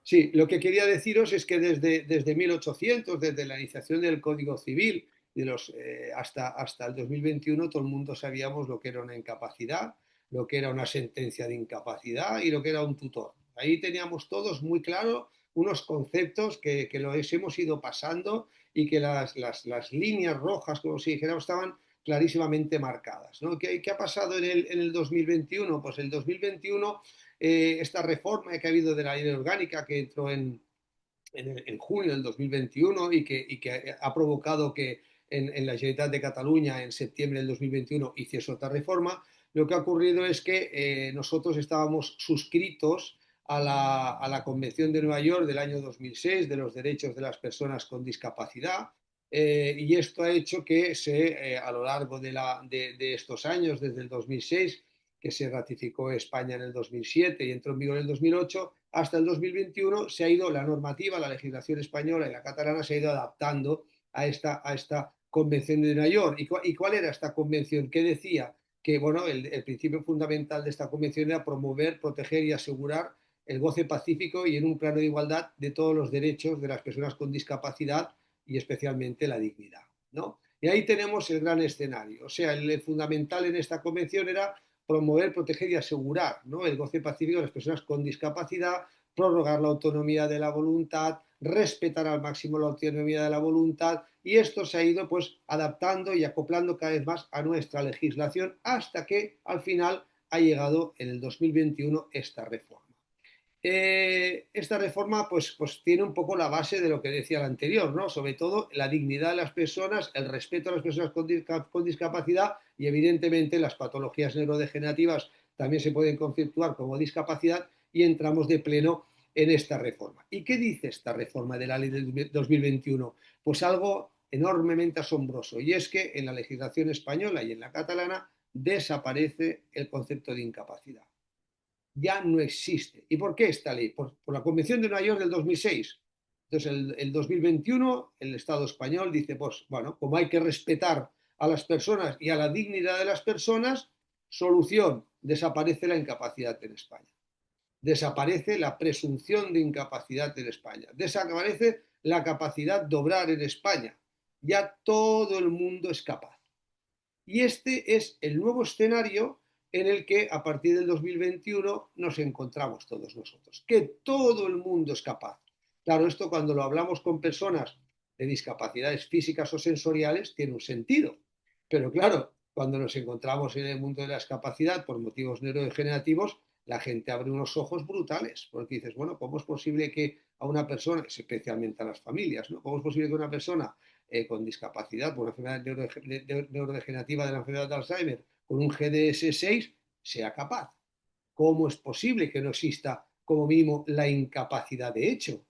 Sí, lo que quería deciros es que desde 1800, desde la iniciación del Código Civil hasta el 2021, todo el mundo sabíamos lo que era una incapacidad, lo que era una sentencia de incapacidad y lo que era un tutor. Ahí teníamos todos muy claro unos conceptos que los hemos ido pasando y que las líneas rojas, como si dijéramos, estaban clarísimamente marcadas, ¿no? ¿Qué ha pasado en el 2021? Pues el 2021 esta reforma que ha habido de la ley orgánica que entró en junio del 2021 y que ha provocado que en la Generalitat de Cataluña en septiembre del 2021 hiciese otra reforma, lo que ha ocurrido es que nosotros estábamos suscritos a la Convención de Nueva York del año 2006 de los derechos de las personas con discapacidad, y esto ha hecho que a lo largo de estos años, desde el 2006, que se ratificó España en el 2007 y entró en vigor en el 2008, hasta el 2021 se ha ido la normativa, la legislación española y la catalana se ha ido adaptando a esta Convención de Nueva York. ¿Y cuál era esta convención? ¿Qué decía? Que bueno, el principio fundamental de esta convención era promover, proteger y asegurar el goce pacífico y en un plano de igualdad de todos los derechos de las personas con discapacidad y especialmente la dignidad, ¿no? Y ahí tenemos el gran escenario. O sea, el fundamental en esta convención era promover, proteger y asegurar, ¿no?, el goce pacífico de las personas con discapacidad, prorrogar la autonomía de la voluntad, respetar al máximo la autonomía de la voluntad, y esto se ha ido pues adaptando y acoplando cada vez más a nuestra legislación hasta que al final ha llegado en el 2021 esta reforma. Esta reforma pues tiene un poco la base de lo que decía la anterior, ¿no? Sobre todo la dignidad de las personas, el respeto a las personas con discapacidad y evidentemente las patologías neurodegenerativas también se pueden conceptuar como discapacidad y entramos de pleno en esta reforma. ¿Y qué dice esta reforma de la ley del 2021? Pues algo enormemente asombroso, y es que en la legislación española y en la catalana desaparece el concepto de incapacidad, ya no existe. ¿Y por qué esta ley? Por la Convención de Nueva York del 2006. Entonces, el 2021, el Estado español dice, pues, bueno, como hay que respetar a las personas y a la dignidad de las personas, solución, desaparece la incapacidad en España. Desaparece la presunción de incapacidad en España. Desaparece la capacidad de obrar en España. Ya todo el mundo es capaz. Y este es el nuevo escenario en el que a partir del 2021 nos encontramos todos nosotros, que todo el mundo es capaz. Claro, esto cuando lo hablamos con personas de discapacidades físicas o sensoriales tiene un sentido, pero claro, cuando nos encontramos en el mundo de la discapacidad por motivos neurodegenerativos, la gente abre unos ojos brutales, porque dices, bueno, ¿cómo es posible que a una persona, especialmente a las familias, ¿no? ¿Cómo es posible que una persona con discapacidad, por una enfermedad neurodegenerativa de la enfermedad de Alzheimer, con un GDS6, sea capaz? ¿Cómo es posible que no exista como mínimo la incapacidad de hecho?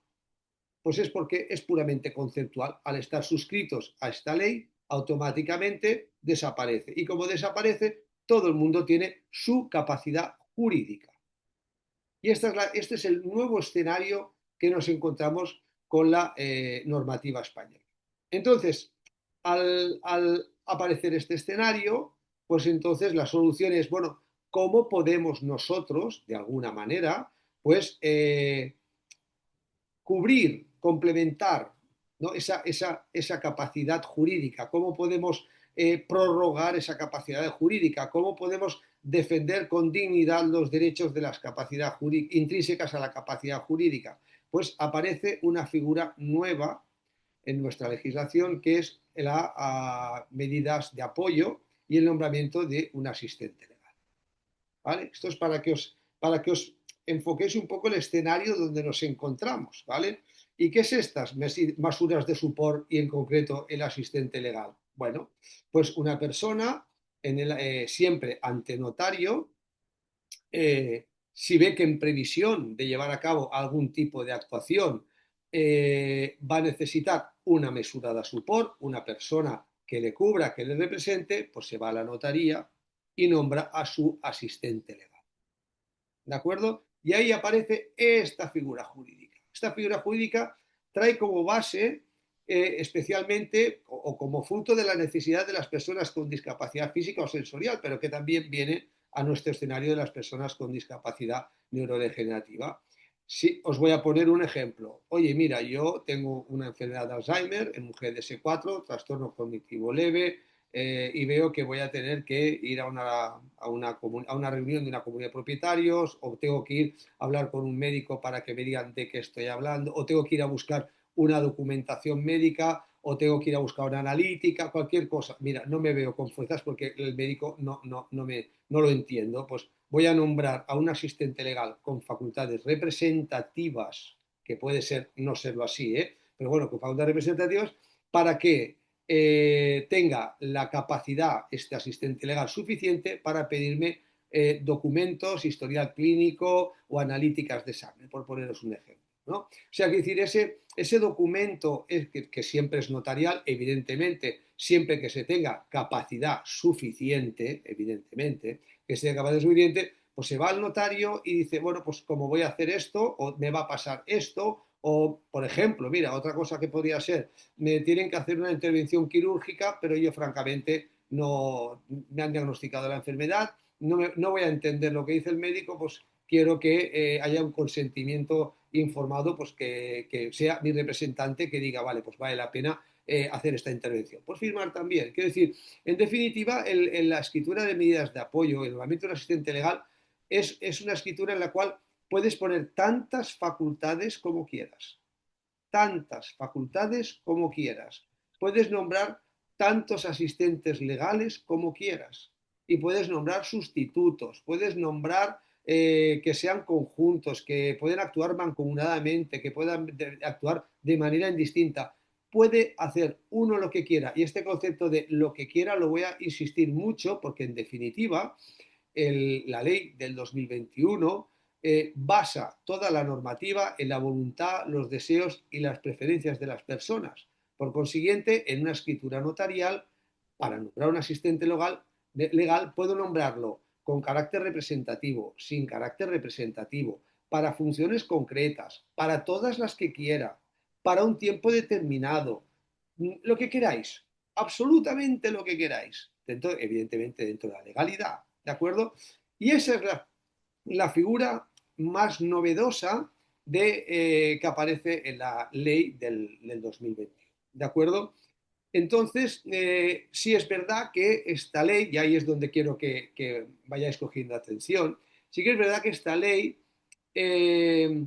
Pues es porque es puramente conceptual. Al estar suscritos a esta ley, automáticamente desaparece. Y como desaparece, todo el mundo tiene su capacidad jurídica. Y este es el nuevo escenario que nos encontramos con la normativa española. Entonces, al aparecer este escenario, pues entonces la solución es, bueno, ¿cómo podemos nosotros, de alguna manera, pues cubrir, complementar, ¿no?, esa capacidad jurídica? ¿Cómo podemos prorrogar esa capacidad jurídica? ¿Cómo podemos defender con dignidad los derechos de las capacidades intrínsecas a la capacidad jurídica? Pues aparece una figura nueva en nuestra legislación que es las medidas de apoyo y el nombramiento de un asistente legal. ¿Vale? Esto es para que os enfoquéis un poco el escenario donde nos encontramos, ¿vale? ¿Y qué es estas mesures de support y en concreto el asistente legal? Bueno, pues una persona siempre ante notario, si ve que en previsión de llevar a cabo algún tipo de actuación va a necesitar una mesura de support, una persona que le cubra, que le represente, pues se va a la notaría y nombra a su asistente legal. ¿De acuerdo? Y ahí aparece esta figura jurídica. Esta figura jurídica trae como base, especialmente, o como fruto de la necesidad de las personas con discapacidad física o sensorial, pero que también viene a nuestro escenario de las personas con discapacidad neurodegenerativa. Sí, os voy a poner un ejemplo. Oye, mira, yo tengo una enfermedad de Alzheimer, en un GDS4, trastorno cognitivo leve, y veo que voy a tener que ir a una reunión de una comunidad de propietarios, o tengo que ir a hablar con un médico para que me digan de qué estoy hablando, o tengo que ir a buscar una documentación médica, o tengo que ir a buscar una analítica, cualquier cosa. Mira, no me veo con fuerzas porque el médico no lo entiendo. Pues voy a nombrar a un asistente legal con facultades representativas, que puede ser no serlo así, pero bueno, con facultades representativas, para que tenga la capacidad, este asistente legal, suficiente para pedirme documentos, historial clínico o analíticas de sangre, por poneros un ejemplo. ¿No? O sea, que decir, ese documento que siempre es notarial, evidentemente, siempre que se tenga capacidad suficiente, evidentemente, que sea capacidad suficiente, pues se va al notario y dice, bueno, pues como voy a hacer esto, o me va a pasar esto, o, por ejemplo, mira, otra cosa que podría ser, me tienen que hacer una intervención quirúrgica, pero yo francamente no me han diagnosticado la enfermedad, no voy a entender lo que dice el médico, pues quiero que haya un consentimiento informado, pues que sea mi representante que diga, vale, pues vale la pena hacer esta intervención. Pues firmar también. Quiero decir, en definitiva, la escritura de medidas de apoyo, el nombramiento de un asistente legal, es una escritura en la cual puedes poner tantas facultades como quieras. Tantas facultades como quieras. Puedes nombrar tantos asistentes legales como quieras. Y puedes nombrar sustitutos, puedes nombrar que sean conjuntos, que pueden actuar mancomunadamente, que puedan actuar de manera indistinta. Puede hacer uno lo que quiera. Y este concepto de lo que quiera lo voy a insistir mucho porque en definitiva la ley del 2021 basa toda la normativa en la voluntad, los deseos y las preferencias de las personas. Por consiguiente, en una escritura notarial, para nombrar un asistente legal puedo nombrarlo con carácter representativo, sin carácter representativo, para funciones concretas, para todas las que quiera, para un tiempo determinado, lo que queráis, absolutamente lo que queráis, evidentemente dentro de la legalidad, ¿de acuerdo? Y esa es la figura más novedosa que aparece en la ley del 2020, ¿de acuerdo? Entonces, sí es verdad que esta ley, y ahí es donde quiero que vayáis cogiendo atención, sí que es verdad que esta ley, eh,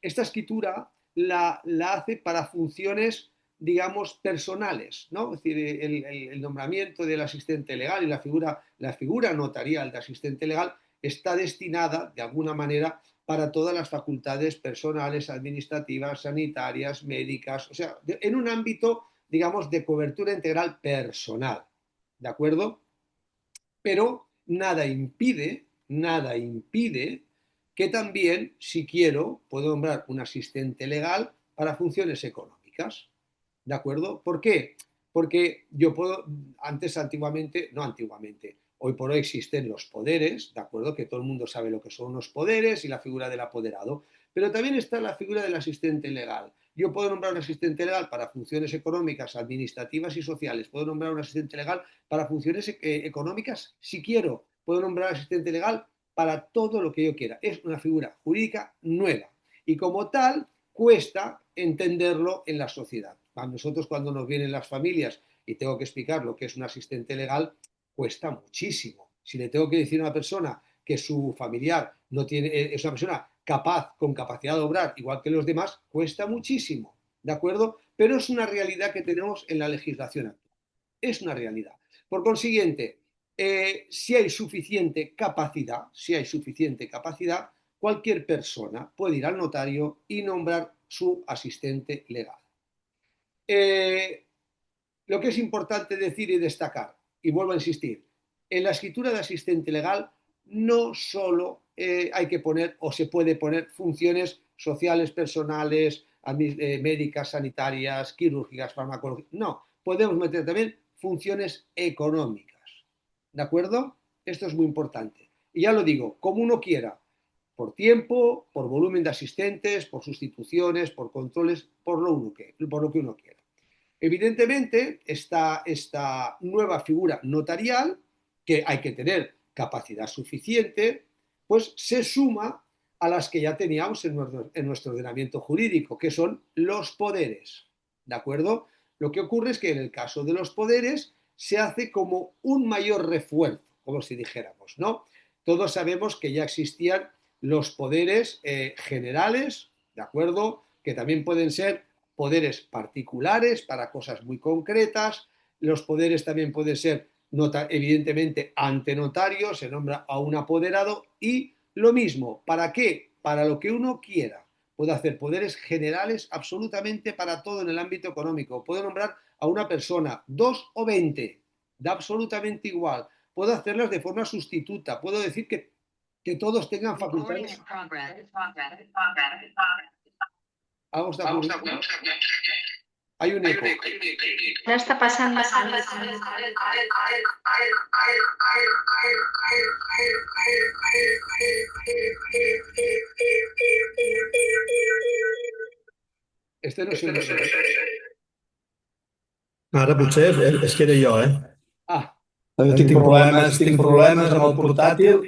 esta escritura la hace para funciones, digamos, personales, ¿no? Es decir, el nombramiento del asistente legal y la figura notarial de asistente legal está destinada, de alguna manera, para todas las facultades personales, administrativas, sanitarias, médicas, o sea, en un ámbito, digamos, de cobertura integral personal, ¿de acuerdo? Pero nada impide que también, si quiero, puedo nombrar un asistente legal para funciones económicas. ¿De acuerdo? ¿Por qué? Porque yo puedo, antiguamente, no antiguamente, hoy por hoy existen los poderes, ¿de acuerdo? Que todo el mundo sabe lo que son los poderes y la figura del apoderado, pero también está la figura del asistente legal. Yo puedo nombrar un asistente legal para funciones económicas, administrativas y sociales. Puedo nombrar un asistente legal para funciones económicas si quiero. Puedo nombrar asistente legal para todo lo que yo quiera. Es una figura jurídica nueva y como tal cuesta entenderlo en la sociedad. A nosotros cuando nos vienen las familias y tengo que explicar lo que es un asistente legal, cuesta muchísimo. Si le tengo que decir a una persona que su familiar no tiene, es una persona capaz, con capacidad de obrar, igual que los demás, cuesta muchísimo, ¿de acuerdo? Pero es una realidad que tenemos en la legislación actual. Es una realidad. Por consiguiente, si hay suficiente capacidad, cualquier persona puede ir al notario y nombrar su asistente legal. Eh, lo que es importante decir y destacar, y vuelvo a insistir, en la escritura de asistente legal no solo hay que poner o se puede poner funciones sociales, personales, médicas, sanitarias, quirúrgicas, farmacológicas, no, podemos meter también funciones económicas, ¿de acuerdo? Esto es muy importante. Y ya lo digo, como uno quiera, por tiempo, por volumen de asistentes, por sustituciones, por controles, por lo que uno quiera. Evidentemente, esta nueva figura notarial, que hay que tener capacidad suficiente, pues se suma a las que ya teníamos en nuestro ordenamiento jurídico, que son los poderes. ¿De acuerdo? Lo que ocurre es que en el caso de los poderes se hace como un mayor refuerzo, como si dijéramos, ¿no? Todos sabemos que ya existían los poderes generales, ¿de acuerdo? Que también pueden ser poderes particulares para cosas muy concretas. Los poderes también pueden ser, evidentemente, ante notario, se nombra a un apoderado y lo mismo, ¿para qué? Para lo que uno quiera. Puedo hacer poderes generales absolutamente para todo en el ámbito económico. Puedo nombrar a una persona, 2 o 20, da absolutamente igual. Puedo hacerlas de forma sustituta. Puedo decir que todos tengan facultades. Algo está ocurriendo. Hay un eco. Ya está pasando. Este no es un eco. Ara potser és que era jo, eh? Ah, Tinc problemes amb el portàtil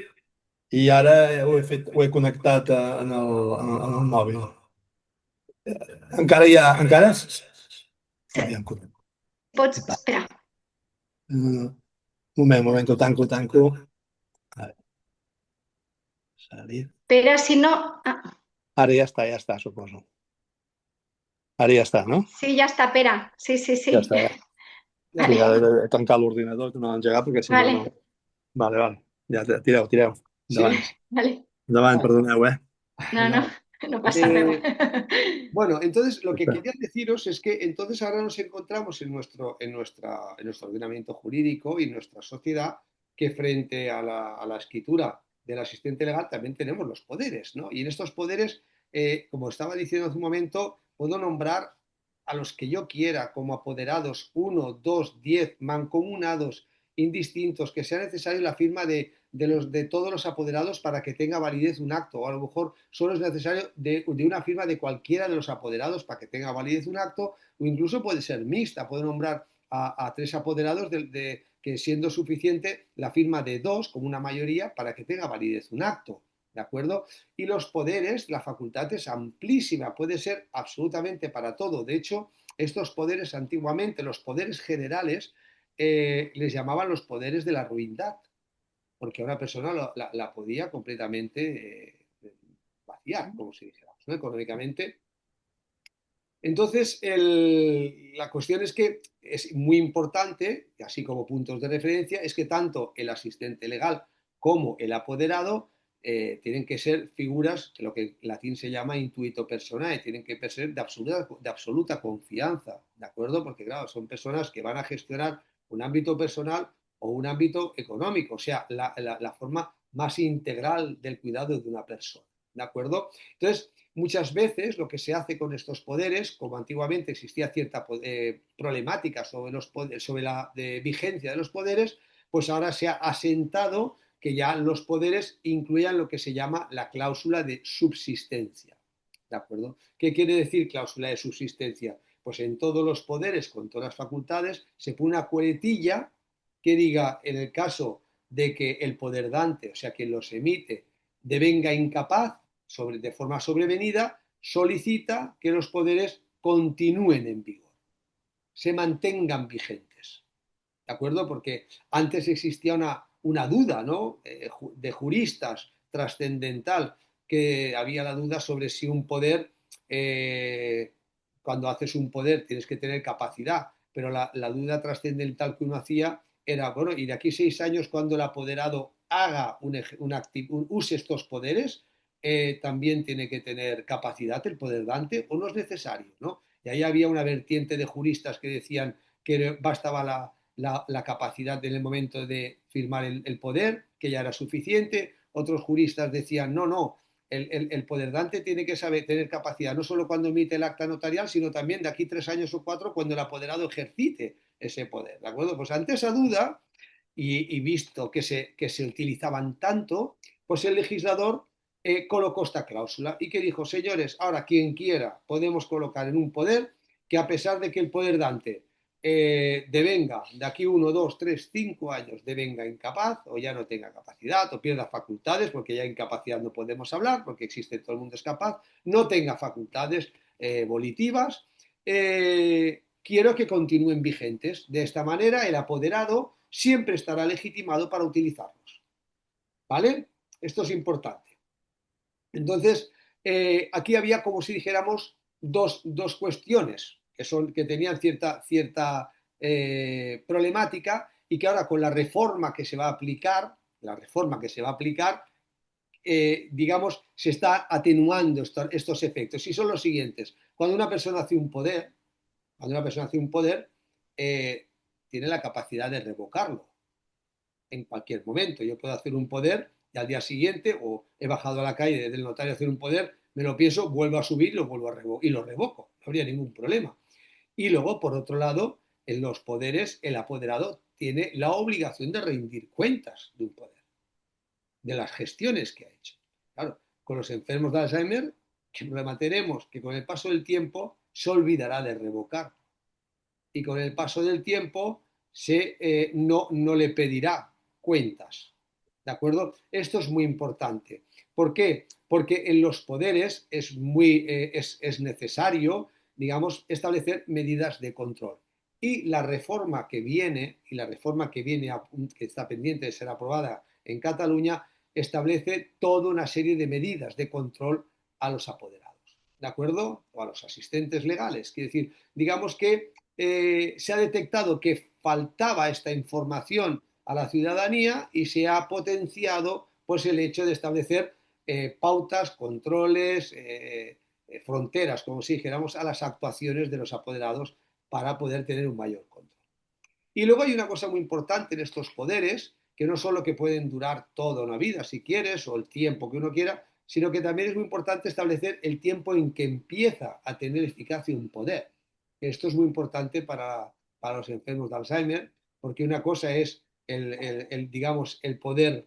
i ara ho he connectat en el mòbil. Encara és? Aviam, Pots, espera. moment, que ho tanco. A veure. Salir. Espera, si no... Ara ja està, suposo. Ara ja està, no? Sí, ja està, Pere. Sí. Ja està, ja. Vale. Sí, ara he de tancar l'ordinador, no l'engegar, perquè si Vale. no... Vale. Ja, tireu. Endavant. Sí, vale. Endavant, perdoneu, eh? No pasa nada. Bueno, entonces lo que quería deciros es que entonces ahora nos encontramos en nuestro ordenamiento jurídico y en nuestra sociedad que frente a la escritura del asistente legal también tenemos los poderes, ¿no? Y en estos poderes, como estaba diciendo hace un momento, puedo nombrar a los que yo quiera como apoderados, 1, 2, 10, mancomunados, indistintos, que sea necesario la firma de todos los apoderados para que tenga validez un acto, o a lo mejor solo es necesario de una firma de cualquiera de los apoderados para que tenga validez un acto, o incluso puede ser mixta, puedo nombrar a 3 apoderados que siendo suficiente la firma de 2 como una mayoría para que tenga validez un acto. ¿De acuerdo? Y los poderes, la facultad es amplísima, puede ser absolutamente para todo. De hecho, estos poderes antiguamente, los poderes generales, les llamaban los poderes de la ruindad, porque una persona la podía completamente vaciar, como si dijéramos, ¿no? Económicamente. Entonces, la cuestión es que es muy importante, así como puntos de referencia, es que tanto el asistente legal como el apoderado tienen que ser figuras que lo que en latín se llama intuito personae, tienen que ser de absoluta confianza, ¿de acuerdo? Porque claro, son personas que van a gestionar un ámbito personal o un ámbito económico, o sea, la forma más integral del cuidado de una persona, ¿de acuerdo? Entonces, muchas veces lo que se hace con estos poderes, como antiguamente existía cierta problemática sobre la vigencia de los poderes, pues ahora se ha asentado que ya los poderes incluyan lo que se llama la cláusula de subsistencia. ¿De acuerdo? ¿Qué quiere decir cláusula de subsistencia? Pues en todos los poderes, con todas las facultades, se pone una coletilla que diga, en el caso de que el poder dante, o sea, quien los emite, devenga incapaz de forma sobrevenida, solicita que los poderes continúen en vigor, se mantengan vigentes. ¿De acuerdo? Porque antes existía una duda, ¿no? De juristas trascendental, que había la duda sobre si un poder, cuando haces un poder tienes que tener capacidad, pero la duda trascendental que uno hacía era, bueno, y de aquí 6 años cuando el apoderado haga use estos poderes, también tiene que tener capacidad el poder dante o no es necesario, ¿no? Y ahí había una vertiente de juristas que decían que bastaba la capacidad en el momento de firmar el poder, que ya era suficiente. Otros juristas decían, no, el poder dante tiene que tener capacidad, no solo cuando emite el acta notarial, sino también de aquí 3 años o 4 cuando el apoderado ejercite ese poder, ¿de acuerdo? Pues ante esa duda, y visto que se utilizaban tanto, pues el legislador colocó esta cláusula y que dijo, señores, ahora quien quiera podemos colocar en un poder que a pesar de que el poder dante devenga de aquí 1, 2, 3, 5 años, devenga incapaz o ya no tenga capacidad o pierda facultades, porque ya incapacidad no podemos hablar, porque existe, todo el mundo es capaz, no tenga facultades volitivas, quiero que continúen vigentes. De esta manera, el apoderado siempre estará legitimado para utilizarlos. ¿Vale? Esto es importante. Entonces, aquí había, como si dijéramos, dos cuestiones que tenían cierta problemática y que ahora con la reforma que se va a aplicar, digamos, se está atenuando estos efectos. Y son los siguientes. Cuando una persona hace un poder, tiene la capacidad de revocarlo en cualquier momento. Yo puedo hacer un poder y al día siguiente, o he bajado a la calle del notario a hacer un poder, me lo pienso, vuelvo a subir y lo vuelvo a y lo revoco. No habría ningún problema. Y luego, por otro lado, en los poderes, el apoderado tiene la obligación de rendir cuentas de un poder, de las gestiones que ha hecho. Claro, con los enfermos de Alzheimer, ¿qué problema tenemos? Que con el paso del tiempo se olvidará de revocar. Y con el paso del tiempo no le pedirá cuentas. ¿De acuerdo? Esto es muy importante. ¿Por qué? Porque en los poderes es necesario, digamos, establecer medidas de control. Y la reforma que viene, que está pendiente de ser aprobada en Cataluña, establece toda una serie de medidas de control a los apoderados. ¿De acuerdo? O a los asistentes legales. Quiere decir, digamos que se ha detectado que faltaba esta información a la ciudadanía y se ha potenciado pues, el hecho de establecer pautas, controles, fronteras, como si dijéramos, a las actuaciones de los apoderados para poder tener un mayor control. Y luego hay una cosa muy importante en estos poderes, que no solo que pueden durar toda una vida, si quieres, o el tiempo que uno quiera, sino que también es muy importante establecer el tiempo en que empieza a tener eficacia un poder. Esto es muy importante para los enfermos de Alzheimer, porque una cosa es digamos, el poder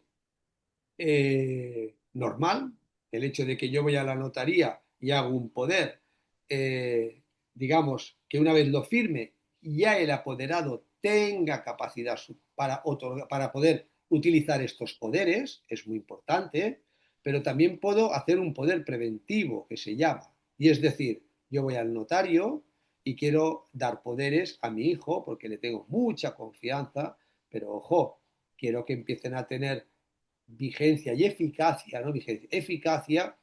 normal, el hecho de que yo voy a la notaría y hago un poder, digamos, que una vez lo firme, ya el apoderado tenga capacidad para poder utilizar estos poderes, es muy importante, pero también puedo hacer un poder preventivo que se llama, y es decir, yo voy al notario y quiero dar poderes a mi hijo porque le tengo mucha confianza, pero ojo, quiero que empiecen a tener vigencia y eficacia, no vigencia, eficacia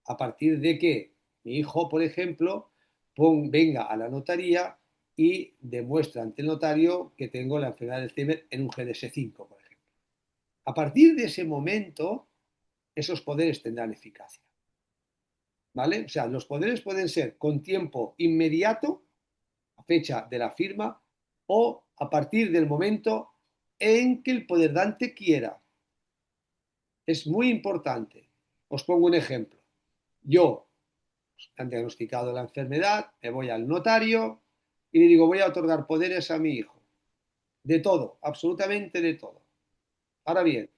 a partir de que mi hijo, por ejemplo, venga a la notaría y demuestre ante el notario que tengo la enfermedad de Alzheimer en un GDS5, por ejemplo. A partir de ese momento, esos poderes tendrán eficacia. ¿Vale? O sea, los poderes pueden ser con tiempo inmediato, a fecha de la firma, o a partir del momento en que el poderdante quiera. Es muy importante. Os pongo un ejemplo. Yo, han diagnosticado la enfermedad, me voy al notario y le digo, voy a otorgar poderes a mi hijo. De todo, absolutamente de todo. Ahora bien,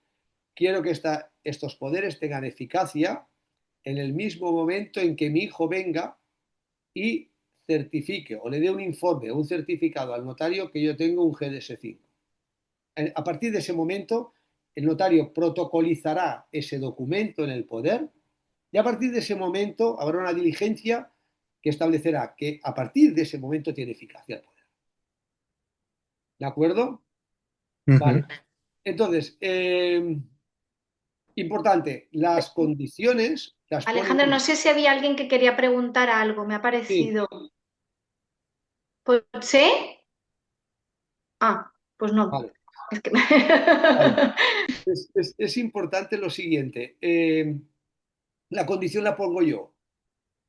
quiero que estos poderes tengan eficacia en el mismo momento en que mi hijo venga y certifique o le dé un informe o un certificado al notario que yo tengo un GDS5. A partir de ese momento, el notario protocolizará ese documento en el poder y a partir de ese momento habrá una diligencia que establecerá que a partir de ese momento tiene eficacia el poder. ¿De acuerdo? Vale. Entonces, importante, las condiciones las ponen... Alejandro, no sé si había alguien que quería preguntar algo, me ha Sí, parecido. ¿Pues sí? Ah, pues no. vale, Es que... vale. Es importante lo siguiente. La condición la pongo yo.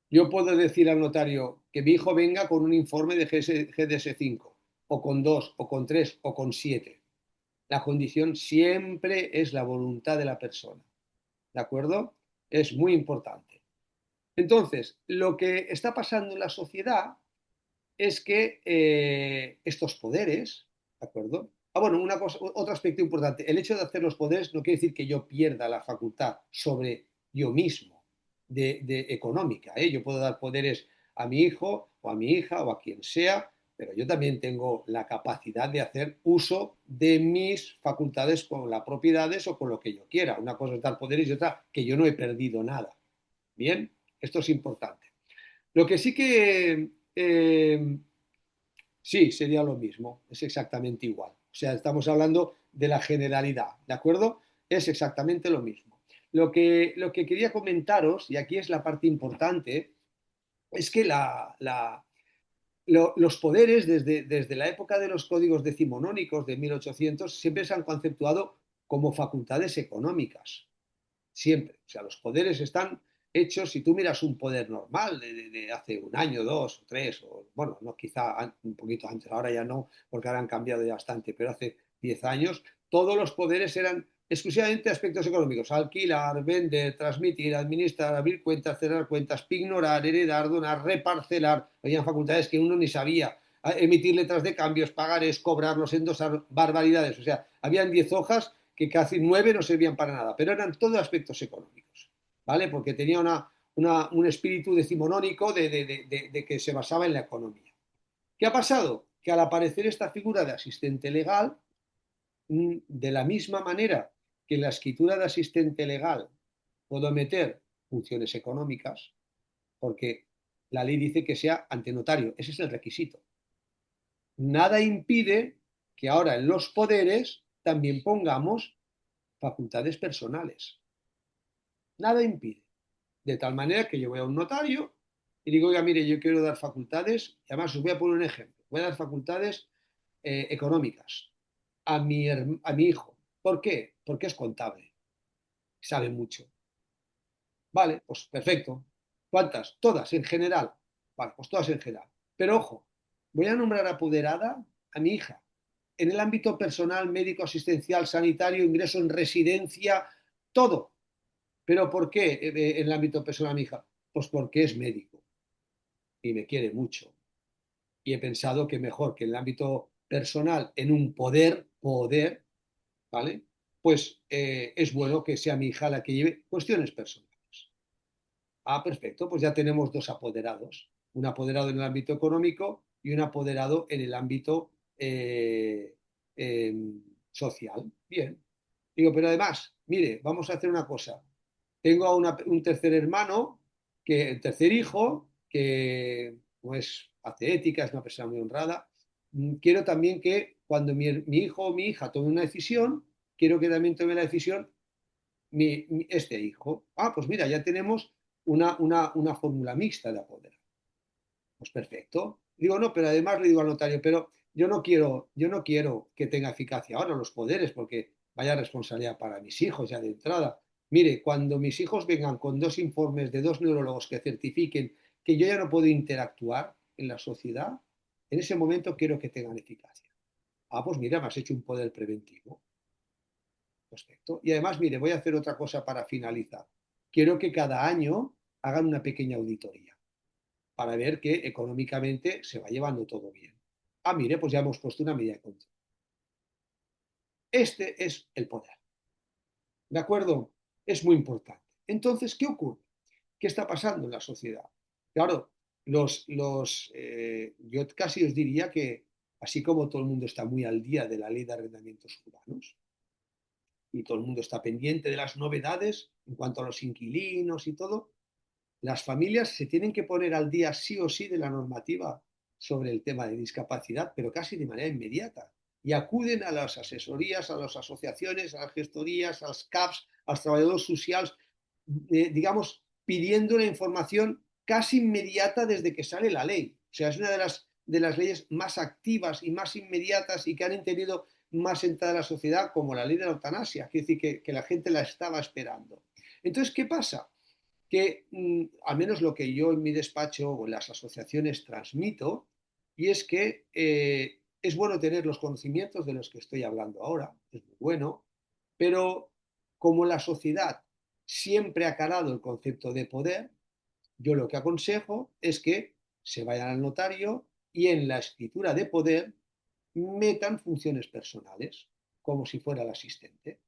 Yo puedo decir al notario que mi hijo venga con un informe de GDS5, o con 2, o con 3, o con 7. La condición siempre es la voluntad de la persona. ¿De acuerdo? Es muy importante. Entonces, lo que está pasando en la sociedad es que estos poderes, ¿de acuerdo? Bueno, otro aspecto importante, el hecho de hacer los poderes no quiere decir que yo pierda la facultad sobre yo mismo de económica, ¿eh? Yo puedo dar poderes a mi hijo o a mi hija o a quien sea pero yo también tengo la capacidad de hacer uso de mis facultades con las propiedades o con lo que yo quiera. Una cosa es dar poderes y otra que yo no he perdido nada. Bien, esto es importante. Lo que sí que sí sería lo mismo, es exactamente igual. O sea, estamos hablando de la generalidad, ¿de acuerdo? Es exactamente lo mismo. Lo que quería comentaros, y aquí es la parte importante, es que los poderes desde la época de los códigos decimonónicos de 1800 siempre se han conceptuado como facultades económicas, siempre. O sea, los poderes están hechos, si tú miras un poder normal de hace un año, dos o tres, o bueno, no, quizá un poquito antes, ahora ya no, porque ahora han cambiado ya bastante, pero hace 10 años, todos los poderes eran exclusivamente aspectos económicos: alquilar, vender, transmitir, administrar, abrir cuentas, cerrar cuentas, pignorar, heredar, donar, reparcelar. Habían facultades que uno ni sabía: emitir letras de cambios, pagarés, cobrarlos, endosar, barbaridades. O sea, habían 10 hojas que casi 9 no servían para nada, pero eran todos aspectos económicos, ¿vale? Porque tenía un espíritu decimonónico de que se basaba en la economía. ¿Qué ha pasado? Que al aparecer esta figura de asistente legal, de la misma manera que en la escritura de asistente legal puedo meter funciones económicas, porque la ley dice que sea ante notario, ese es el requisito. Nada impide que ahora en los poderes también pongamos facultades personales. Nada impide. De tal manera que yo voy a un notario y digo: oiga, mire, yo quiero dar facultades, y además os voy a poner un ejemplo, voy a dar facultades económicas a mi hijo. ¿Por qué? Porque es contable, sabe mucho. Vale, pues perfecto. ¿Cuántas? Todas en general. Vale, pues todas en general. Pero ojo, voy a nombrar apoderada a mi hija en el ámbito personal, médico, asistencial, sanitario, ingreso en residencia, todo. ¿Pero por qué en el ámbito personal mi hija? Pues porque es médico y me quiere mucho. Y he pensado que mejor que en el ámbito personal, en un poder, ¿vale? Pues es bueno que sea mi hija la que lleve cuestiones personales. Ah, perfecto, pues ya tenemos dos apoderados. Un apoderado en el ámbito económico y un apoderado en el ámbito social. Bien. Digo, pero además, mire, vamos a hacer una cosa. Tengo a un tercer hermano, el tercer hijo, que pues hace ética, es una persona muy honrada. Quiero también que cuando mi hijo o mi hija tome una decisión, quiero que también tome la decisión este hijo. Ah, pues mira, ya tenemos una fórmula mixta de apoder. Pues perfecto. Digo, no, pero además le digo al notario, pero yo no quiero que tenga eficacia ahora los poderes, porque vaya responsabilidad para mis hijos ya de entrada. Mire, cuando mis hijos vengan con dos informes de dos neurólogos que certifiquen que yo ya no puedo interactuar en la sociedad, en ese momento quiero que tengan eficacia. Ah, pues mira, me has hecho un poder preventivo. Perfecto. Y además, mire, voy a hacer otra cosa para finalizar. Quiero que cada año hagan una pequeña auditoría para ver que económicamente se va llevando todo bien. Ah, mire, pues ya hemos puesto una medida de control. Este es el poder. ¿De acuerdo? Es muy importante. Entonces, ¿qué ocurre? ¿Qué está pasando en la sociedad? Claro, yo casi os diría que, así como todo el mundo está muy al día de la ley de arrendamientos urbanos, y todo el mundo está pendiente de las novedades en cuanto a los inquilinos y todo, las familias se tienen que poner al día sí o sí de la normativa sobre el tema de discapacidad, pero casi de manera inmediata. Y acuden a las asesorías, a las asociaciones, a las gestorías, a los CAPs, a los trabajadores sociales, digamos, pidiendo una información casi inmediata desde que sale la ley. O sea, es una de las leyes más activas y más inmediatas y que han entendido más entrada en la sociedad, como la ley de la eutanasia, es decir, que la gente la estaba esperando. Entonces, ¿qué pasa? Que al menos lo que yo en mi despacho o en las asociaciones transmito, y es que es bueno tener los conocimientos de los que estoy hablando ahora, es muy bueno, pero como la sociedad siempre ha calado el concepto de poder, yo lo que aconsejo es que se vayan al notario y en la escritura de poder metan funciones personales, como si fuera el asistente.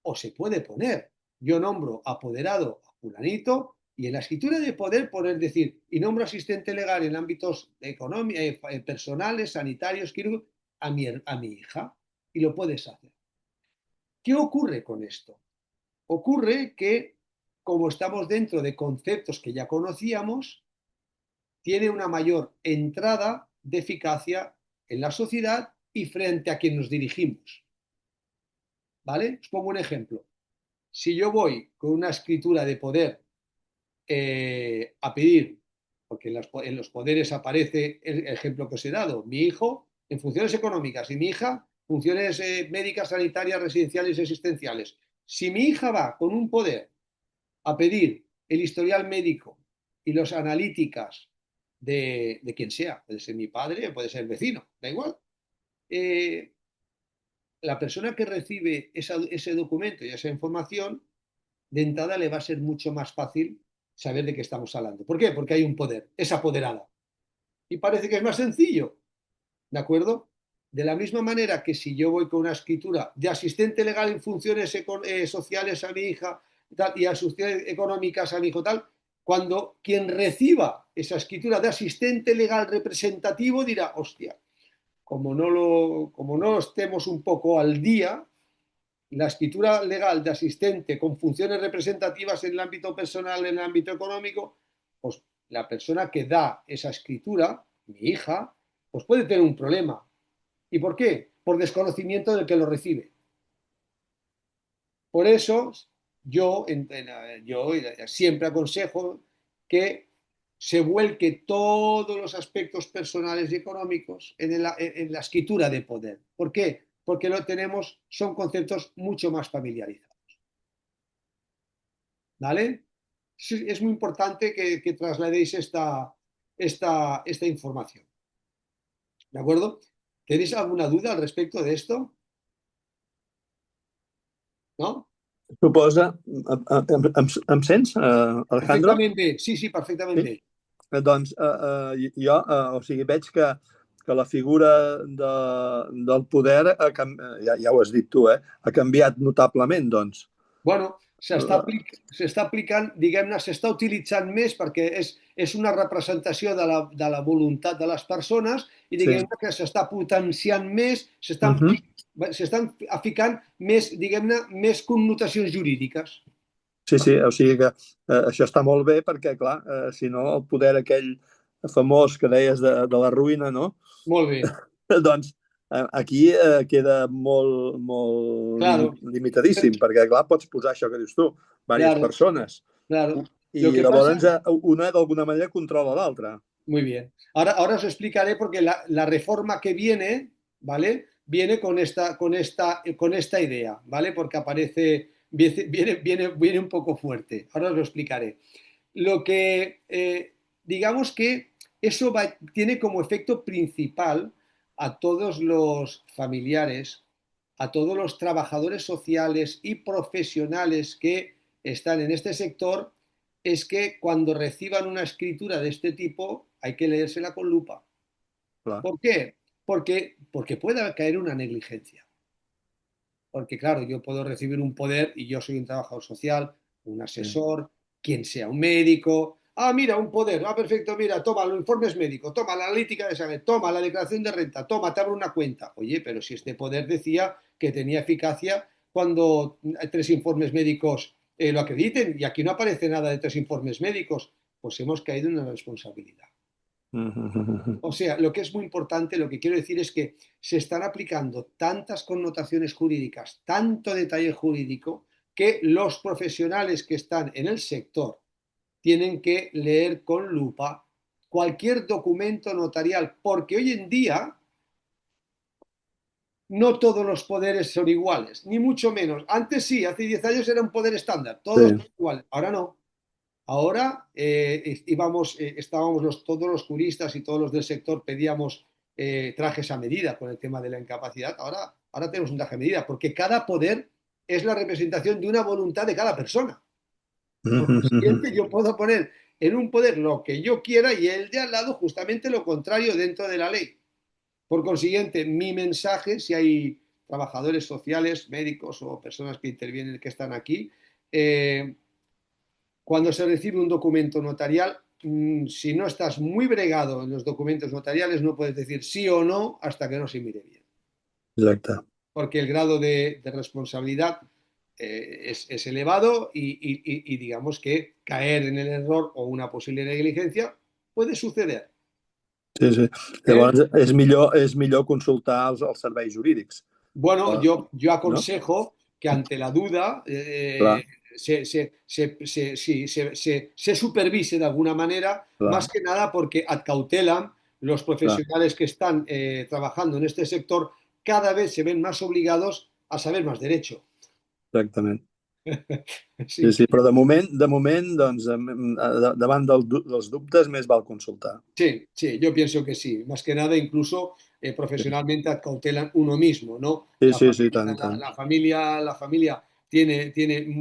O se puede poner: yo nombro apoderado a fulanito Y en la escritura de poder poder decir, y nombro asistente legal en ámbitos personales, sanitarios, quirúrgicos, a mi hija, y lo puedes hacer. ¿Qué ocurre con esto? Ocurre que, como estamos dentro de conceptos que ya conocíamos, tiene una mayor entrada de eficacia en la sociedad y frente a quien nos dirigimos. ¿Vale? Os pongo un ejemplo. Si yo voy con una escritura de poder a pedir, porque en los poderes aparece el ejemplo que os he dado, mi hijo en funciones económicas y mi hija funciones médicas, sanitarias, residenciales y existenciales. Si mi hija va con un poder a pedir el historial médico y las analíticas de quien sea, puede ser mi padre, puede ser el vecino, da igual, eh, la persona que recibe ese documento y esa información, de entrada le va a ser mucho más fácil saber de qué estamos hablando. ¿Por qué? Porque hay un poder, es apoderada. Y parece que es más sencillo, ¿de acuerdo? De la misma manera que si yo voy con una escritura de asistente legal en funciones sociales a mi hija tal, y a funciones económicas a mi hijo tal, cuando quien reciba esa escritura de asistente legal representativo dirá, hostia, como no estemos un poco al día, la escritura legal de asistente con funciones representativas en el ámbito personal, en el ámbito económico, pues la persona que da esa escritura, mi hija, pues puede tener un problema. ¿Y por qué? Por desconocimiento del que lo recibe. Por eso yo siempre aconsejo que se vuelque todos los aspectos personales y económicos en la escritura de poder. ¿Por qué? Porque lo tenemos, son conceptos mucho más familiarizados. ¿Vale? Sí, es muy importante que trasladéis esta información. ¿De acuerdo? ¿Tenéis alguna duda al respecto de esto? ¿No? Suposa... Em sents, Alejandro? Perfectamente, sí, sí, Sí? perfectamente. Doncs jo, o sigui, veig que la figura del poder, ja ho has dit tu, ha canviat notablement, doncs. Bueno, s'està aplicant, diguem-ne, s'està utilitzant més perquè és una representació de la voluntat de les persones i Sí. diguem-ne que s'està potenciant més, Uh -huh. s'estan ficant més, diguem-ne, més connotacions jurídiques. Sí, sí, o sigui que això està molt bé perquè, clar, si no, el poder aquell famós que deies de la ruïna, no? Molt bé, Doncs aquí queda molt, molt claro, limitadíssim, perquè, clar, pots posar això que dius tu, diverses claro, persones, claro. Lo i que pasa, llavors una d'alguna manera controla l'altra. muy bien. Ahora os explicaré porque la reforma que viene, ¿vale? Viene con esta idea, ¿vale? Porque aparece, viene un poco fuerte. Ahora os lo explicaré. Lo que, digamos que eso tiene como efecto principal a todos los familiares, a todos los trabajadores sociales y profesionales que están en este sector, es que cuando reciban una escritura de este tipo hay que leérsela con lupa. Clar. ¿Por qué? Porque puede caer una negligencia. Porque claro, yo puedo recibir un poder y yo soy un trabajador social, un Sí. asesor, quien sea, un médico. Ah, mira, un poder. Ah, perfecto, mira, toma los informes médicos, toma la analítica de sangre, toma la declaración de renta, toma, te abro una cuenta. Oye, pero si este poder decía que tenía eficacia cuando 3 informes médicos lo acrediten y aquí no aparece nada de 3 informes médicos, pues hemos caído en una responsabilidad. O sea, lo que es muy importante, lo que quiero decir es que se están aplicando tantas connotaciones jurídicas, tanto detalle jurídico, que los profesionales que están en el sector tienen que leer con lupa cualquier documento notarial, porque hoy en día no todos los poderes son iguales, ni mucho menos. Antes sí, hace 10 años era un poder estándar, todos Sí. son iguales, ahora no. Ahora estábamos todos los juristas y todos los del sector pedíamos trajes a medida con el tema de la incapacidad. Ahora tenemos un traje a medida, porque cada poder es la representación de una voluntad de cada persona. Por consiguiente, yo puedo poner en un poder lo que yo quiera y el de al lado justamente lo contrario dentro de la ley. Por consiguiente, mi mensaje, si hay trabajadores sociales, médicos o personas que intervienen, que están aquí, cuando se recibe un documento notarial, si no estás muy bregado en los documentos notariales, no puedes decir sí o no hasta que no se mire bien. Exacte. Porque el grado de responsabilidad es elevado y digamos que caer en el error o una posible negligencia puede suceder. Sí, sí. ¿Eh? Llavors, és millor consultar els serveis jurídics, Bueno, yo no? aconsejo que ante la duda Clar, se supervise de alguna manera, clar, más que nada porque ad cautelam los clar, profesionales que están trabajando en este sector cada vez se ven más obligados a saber más derecho. exactament. Sí, Sí, sí, però de moment doncs, davant dels dubtes més val consultar. sí, sí, yo pienso que sí. Más que nada, incluso profesionalmente acautelan uno mismo, ¿no? Sí, sí, sí, tant, tant. La familia tiene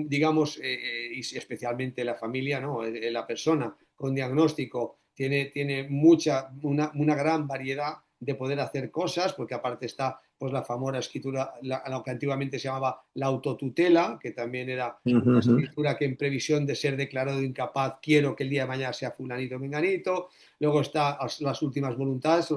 digamos, y especialmente la familia, ¿no? La persona con diagnóstico tiene una gran variedad de poder hacer cosas, porque aparte está pues la famosa escritura, lo que antiguamente se llamaba la autotutela, que también era una escritura que en previsión de ser declarado incapaz, quiero que el día de mañana sea fulanito o menganito. Luego está las últimas voluntades,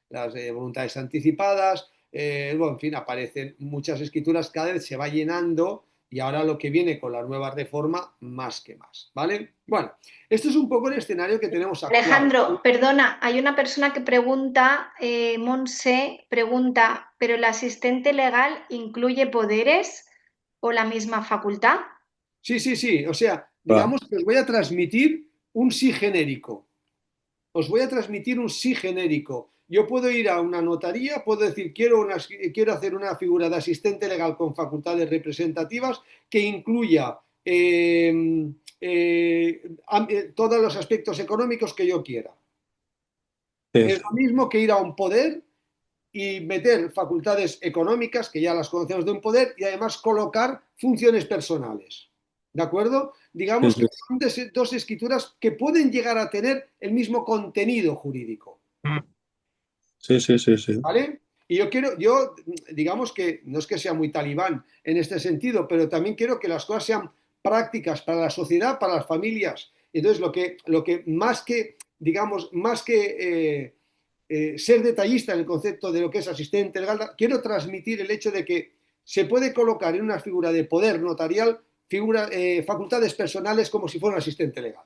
las voluntades anticipadas. Bueno, en fin, aparecen muchas escrituras, cada vez se va llenando y ahora lo que viene con la nueva reforma, más que más, ¿vale? Bueno, esto es un poco el escenario que tenemos actual. Alejandro, perdona, hay una persona que pregunta, Monse pregunta, ¿pero el asistente legal incluye poderes o la misma facultad? Sí, sí, sí, o sea, Clar, digamos que os voy a transmitir un sí genérico. Os voy a transmitir un sí genérico. Yo puedo ir a una notaría, puedo decir, quiero hacer una figura de asistente legal con facultades representativas que incluya todos los aspectos económicos que yo quiera. sí, Es lo mismo que ir a un poder y meter facultades económicas, que ya las conocemos de un poder, y además colocar funciones personales. ¿De acuerdo? sí, Digamos que sí. son dos escrituras que pueden llegar a tener el mismo contenido jurídico. Sí, sí, sí, sí. ¿Vale? Y digamos que no es que sea muy talibán en este sentido, pero también quiero que las cosas sean prácticas para la sociedad, para las familias. Entonces, lo que más que, digamos, más que ser detallista en el concepto de lo que es asistente legal, quiero transmitir el hecho de que se puede colocar en una figura de poder notarial facultades personales como si fuera un asistente legal.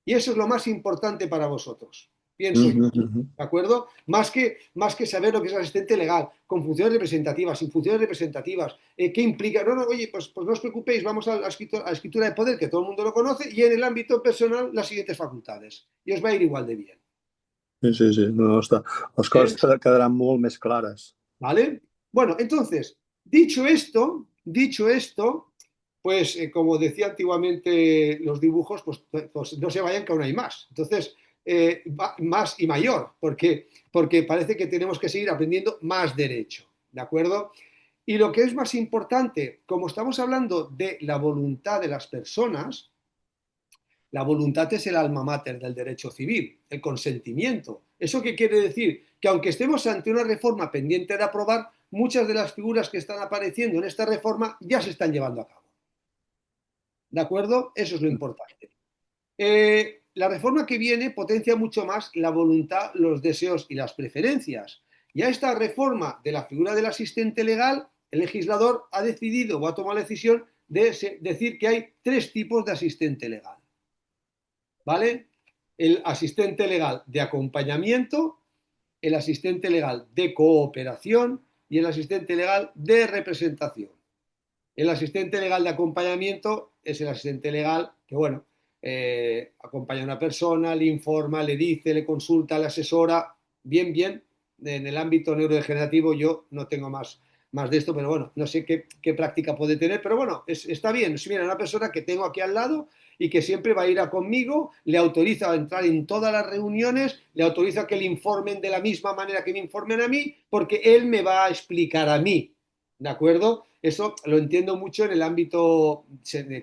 Y eso es lo más importante para vosotros, pienso yo. ¿De acuerdo? Más que saber lo que es asistente legal, con funciones representativas, sin funciones representativas, ¿qué implica? No, no, oye, pues no os preocupéis, vamos a la escritura de poder, que todo el mundo lo conoce, y en el ámbito personal las siguientes facultades. Y os va a ir igual de bien. Sí, sí, sí. No, està. Les coses ¿Eh? quedaran molt més clares. ¿Vale? Bueno, entonces, dicho esto, pues como decía antiguamente los dibujos, pues no se vayan que aún hay más. Entonces, más y mayor, porque parece que tenemos que seguir aprendiendo más derecho, ¿de acuerdo? Y lo que es más importante, como estamos hablando de la voluntad de las personas, la voluntad es el alma mater del derecho civil, el consentimiento. ¿Eso qué quiere decir? Que aunque estemos ante una reforma pendiente de aprobar, muchas de las figuras que están apareciendo en esta reforma ya se están llevando a cabo. ¿De acuerdo? Eso es lo importante. La reforma que viene potencia mucho más la voluntad, los deseos y las preferencias. Y a esta reforma de la figura del asistente legal, el legislador ha decidido o ha tomado la decisión de decir que hay tres tipos de asistente legal. ¿Vale? El asistente legal de acompañamiento, el asistente legal de cooperación y el asistente legal de representación. El asistente legal de acompañamiento es el asistente legal que, bueno, acompaña a una persona, le informa, le dice, le consulta, le asesora, bien, bien. En el ámbito neurodegenerativo yo no tengo más de esto, pero bueno, no sé qué práctica puede tener, pero bueno, está bien. Si mira, una persona que tengo aquí al lado y que siempre va a ir a conmigo, le autoriza a entrar en todas las reuniones, le autoriza a que le informen de la misma manera que me informen a mí, porque él me va a explicar a mí, ¿de acuerdo? Eso lo entiendo mucho en el ámbito de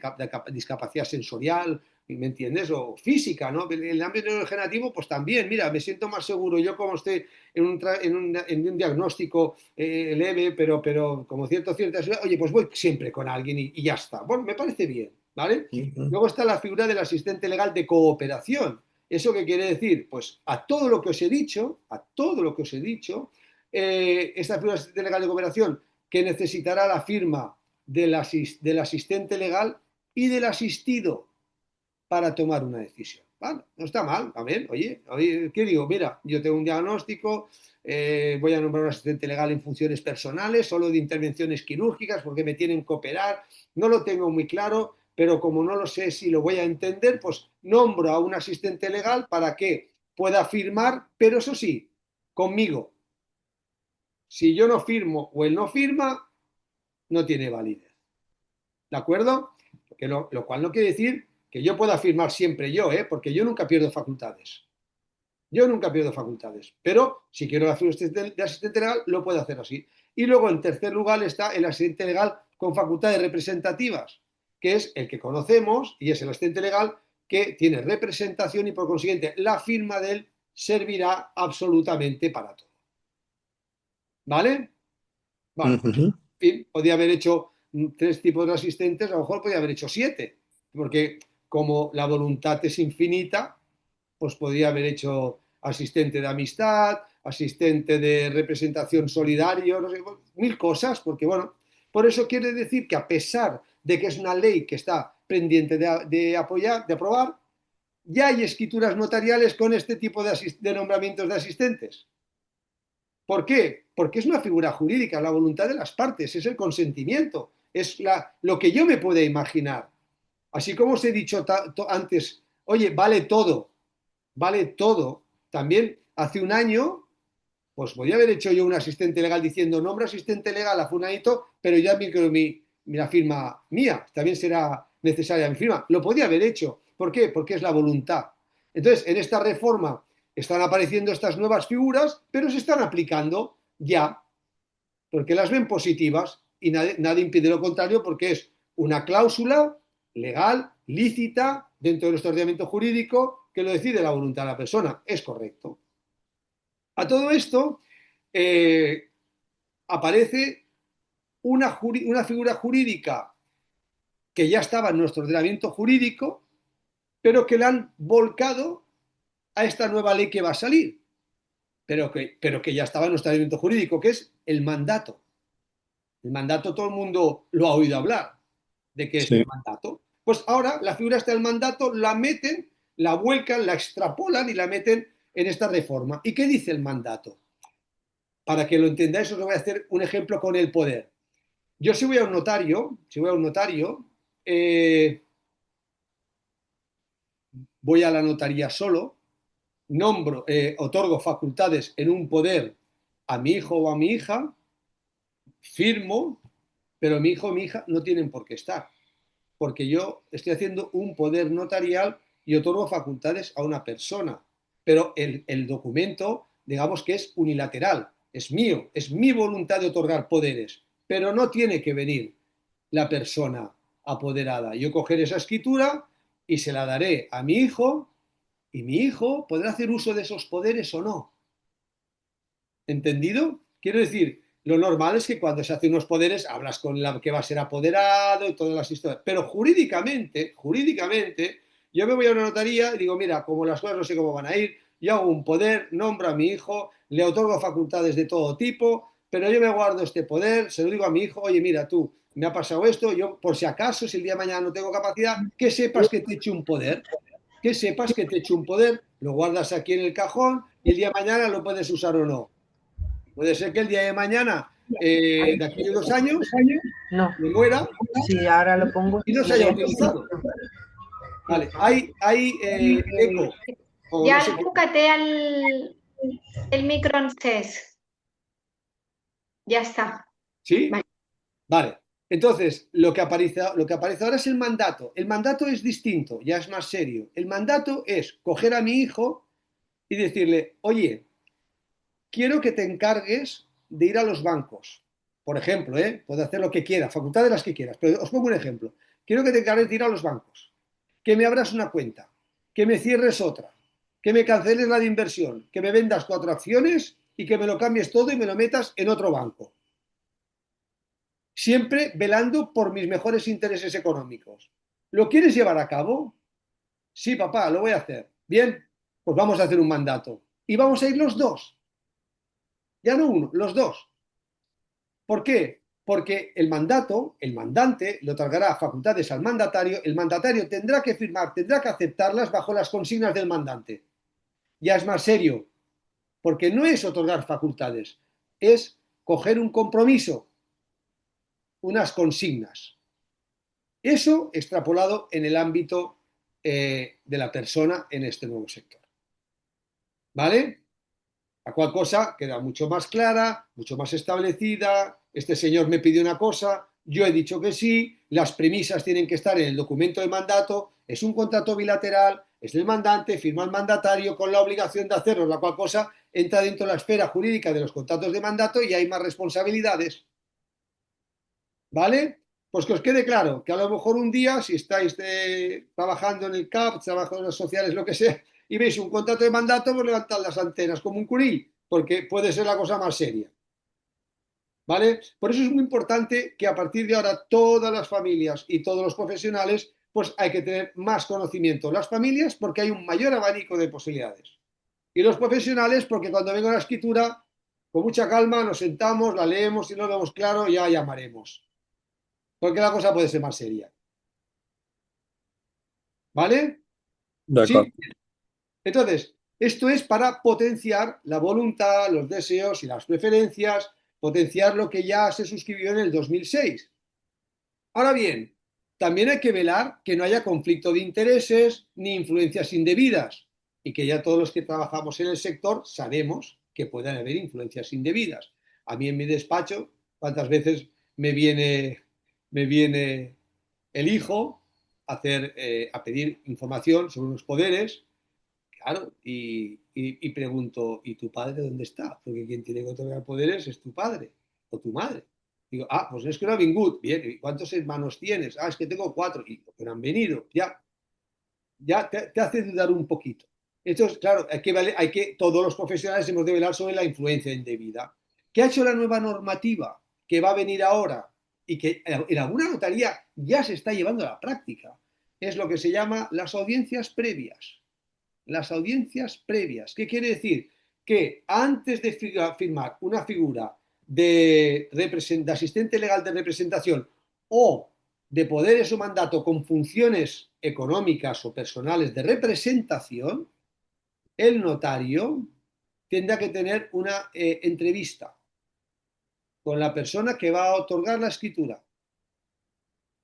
discapacidad sensorial, ¿me entiendes? O física, ¿no? En el ámbito neurodegenerativo, pues también, mira, me siento más seguro yo como estoy en un diagnóstico leve, pero como cierta, oye, pues voy siempre con alguien y ya está. Bueno, me parece bien. ¿vale? Luego está la figura del asistente legal de cooperación. ¿Eso qué quiere decir? Pues a todo lo que os he dicho, esta figura del asistente legal de cooperación que necesitará la firma del asistente legal y del asistido para tomar una decisión. Vale, no está mal, también. Oye, ¿qué digo? Mira, yo tengo un diagnóstico, voy a nombrar un asistente legal en funciones personales, solo de intervenciones quirúrgicas, porque me tienen que operar. No lo tengo muy claro, pero como no lo sé si lo voy a entender, pues nombro a un asistente legal para que pueda firmar, pero eso sí, conmigo. Si yo no firmo o él no firma, no tiene validez. ¿De acuerdo? Lo cual no quiere decir que yo pueda firmar siempre yo, porque yo nunca pierdo facultades. Yo nunca pierdo facultades. Pero si quiero la figura de asistente legal, lo puedo hacer así. Y luego, en tercer lugar, está el asistente legal con facultades representativas, que es el que conocemos y es el asistente legal que tiene representación y, por consiguiente, la firma de él servirá absolutamente para todo. ¿Vale? Bueno, pues, en fin, podía haber hecho 3 tipos de asistentes, a lo mejor podía haber hecho 7, porque como la voluntad es infinita, pues podría haber hecho asistente de amistad, asistente de representación solidario, no sé, 1000 cosas, porque bueno, por eso quiere decir que a pesar de que es una ley que está pendiente de aprobar, ya hay escrituras notariales con este tipo de nombramientos de asistentes. ¿Por qué? Porque es una figura jurídica, la voluntad de las partes, es el consentimiento, es lo que yo me pueda imaginar. Así como os he dicho antes, oye, vale todo. También hace un año, pues podría haber hecho yo un asistente legal diciendo, nombro asistente legal a fulanito, pero ya la firma mía, también será necesaria mi firma. Lo podía haber hecho. ¿Por qué? Porque es la voluntad. Entonces, en esta reforma están apareciendo estas nuevas figuras, pero se están aplicando ya, porque las ven positivas y nada impide lo contrario, porque es una cláusula legal, lícita, dentro de nuestro ordenamiento jurídico, que lo decide la voluntad de la persona. Es correcto. A todo esto aparece una figura jurídica que ya estaba en nuestro ordenamiento jurídico, pero que la han volcado a esta nueva ley que va a salir, pero que ya estaba en nuestro ordenamiento jurídico, que es el mandato. El mandato todo el mundo lo ha oído hablar, de qué es el mandato. Pues ahora la figura está del mandato, la meten, la vuelcan, la extrapolan y la meten en esta reforma. ¿Y qué dice el mandato? Para que lo entendáis, os voy a hacer un ejemplo con el poder. Yo si voy a un notario, voy a la notaría solo, otorgo facultades en un poder a mi hijo o a mi hija, firmo, pero mi hijo o mi hija no tienen por qué estar, porque yo estoy haciendo un poder notarial y otorgo facultades a una persona, pero el documento, digamos que es unilateral, es mío, es mi voluntad de otorgar poderes, pero no tiene que venir la persona apoderada. Yo cogeré esa escritura y se la daré a mi hijo y mi hijo podrá hacer uso de esos poderes o no. ¿Entendido? Quiero decir, lo normal es que cuando se hacen unos poderes hablas con la que va a ser apoderado y todas las historias. Pero jurídicamente, yo me voy a una notaría y digo, mira, como las cosas no sé cómo van a ir, yo hago un poder, nombro a mi hijo, le otorgo facultades de todo tipo, pero yo me guardo este poder, se lo digo a mi hijo, oye, mira, tú, me ha pasado esto, yo por si acaso, si el día de mañana no tengo capacidad, que sepas que te echo un poder, lo guardas aquí en el cajón y el día de mañana lo puedes usar o no. Puede ser que el día de mañana, de aquí a 2 años, No. me muera. Sí, ahora lo pongo. Y no se haya utilizado. Vale, hay eco. Ya No sé búscate el micro encès. Ya está. ¿Sí? Vale. Entonces, lo que aparece ahora es el mandato. El mandato es distinto, ya es más serio. El mandato es coger a mi hijo y decirle, oye, quiero que te encargues de ir a los bancos. Por ejemplo, puede hacer lo que quiera, facultad de las que quieras, pero os pongo un ejemplo. Quiero que te encargues de ir a los bancos, que me abras una cuenta, que me cierres otra, que me canceles la de inversión, que me vendas 4 acciones y que me lo cambies todo y me lo metas en otro banco. Siempre velando por mis mejores intereses económicos. ¿Lo quieres llevar a cabo? Sí, papá, lo voy a hacer. Bien, pues vamos a hacer un mandato. Y vamos a ir los dos. Ya no uno, los dos. ¿Por qué? Porque el mandato, el mandante, le otorgará facultades al mandatario, el mandatario tendrá que firmar, tendrá que aceptarlas bajo las consignas del mandante. Ya es más serio, porque no es otorgar facultades, es coger un compromiso, unas consignas. Eso extrapolado en el ámbito de la persona en este nuevo sector. ¿Vale? La cual cosa queda mucho más clara, mucho más establecida. Este señor me pidió una cosa, yo he dicho que sí, las premisas tienen que estar en el documento de mandato, es un contrato bilateral, es del mandante, firma el mandatario con la obligación de hacerlo, la cual cosa entra dentro de la esfera jurídica de los contratos de mandato y hay más responsabilidades. ¿Vale? Pues que os quede claro que a lo mejor un día, si estáis trabajando en el CAP, trabajando en las sociales, lo que sea, y veis un contrato de mandato, pues levantad las antenas como un curil, porque puede ser la cosa más seria. ¿Vale? Por eso es muy importante que a partir de ahora todas las familias y todos los profesionales, pues hay que tener más conocimiento. Las familias porque hay un mayor abanico de posibilidades. Y los profesionales porque cuando venga la escritura, con mucha calma nos sentamos, la leemos y no lo vemos claro, ya llamaremos. Porque la cosa puede ser más seria. ¿Vale? D'acord. Sí. Entonces, esto es para potenciar la voluntad, los deseos y las preferencias, potenciar lo que ya se suscribió en el 2006. Ahora bien, también hay que velar que no haya conflicto de intereses ni influencias indebidas y que ya todos los que trabajamos en el sector sabemos que pueden haber influencias indebidas. A mí en mi despacho, ¿cuántas veces me viene el hijo a pedir información sobre unos poderes? Claro, y pregunto, ¿y tu padre dónde está? Porque quien tiene que otorgar poderes es tu padre o tu madre. Digo, pues es que no ha vingut. Bien, ¿y cuántos hermanos tienes? Es que tengo 4. Y que no han venido. Ya te hace dudar un poquito. Entonces, claro, todos los profesionales hemos de velar sobre la influencia indebida. ¿Qué ha hecho la nueva normativa que va a venir ahora y que en alguna notaría ya se está llevando a la práctica? Es lo que se llama las audiencias previas. Las audiencias previas. ¿Qué quiere decir? Que antes de firmar una figura de asistente legal de representación o de poderes o mandato con funciones económicas o personales de representación, el notario tendrá que tener una entrevista con la persona que va a otorgar la escritura.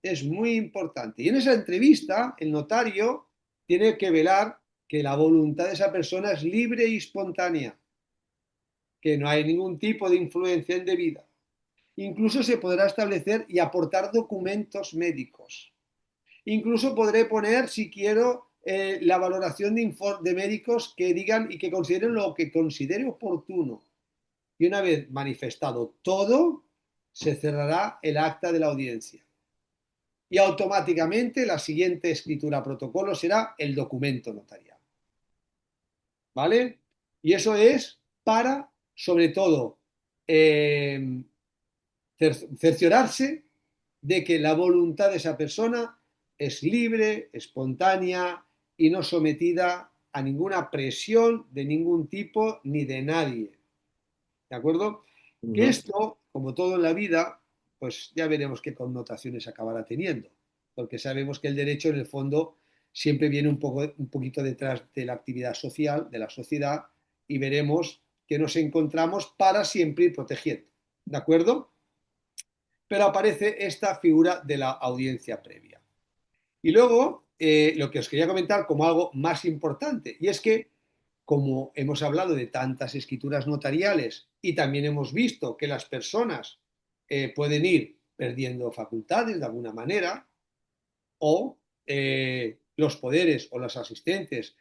Es muy importante. Y en esa entrevista, el notario tiene que velar que la voluntad de esa persona es libre y espontánea, que no hay ningún tipo de influencia indebida. Incluso se podrá establecer y aportar documentos médicos. Incluso podré poner, si quiero, la valoración de médicos que digan y que consideren lo que considere oportuno. Y una vez manifestado todo, se cerrará el acta de la audiencia. Y automáticamente la siguiente escritura protocolo será el documento notarial. ¿Vale? Y eso es para, sobre todo, cerciorarse de que la voluntad de esa persona es libre, espontánea y no sometida a ninguna presión de ningún tipo ni de nadie. ¿De acuerdo? Que esto, como todo en la vida, pues ya veremos qué connotaciones acabará teniendo, porque sabemos que el derecho en el fondo siempre viene un poquito detrás de la actividad social, de la sociedad, y veremos que nos encontramos para siempre ir protegiendo. ¿De acuerdo? Pero aparece esta figura de la audiencia previa. Y luego, lo que os quería comentar como algo más importante, y es que como hemos hablado de tantas escrituras notariales y también hemos visto que las personas pueden ir perdiendo facultades de alguna manera, o los poderes o los asistentes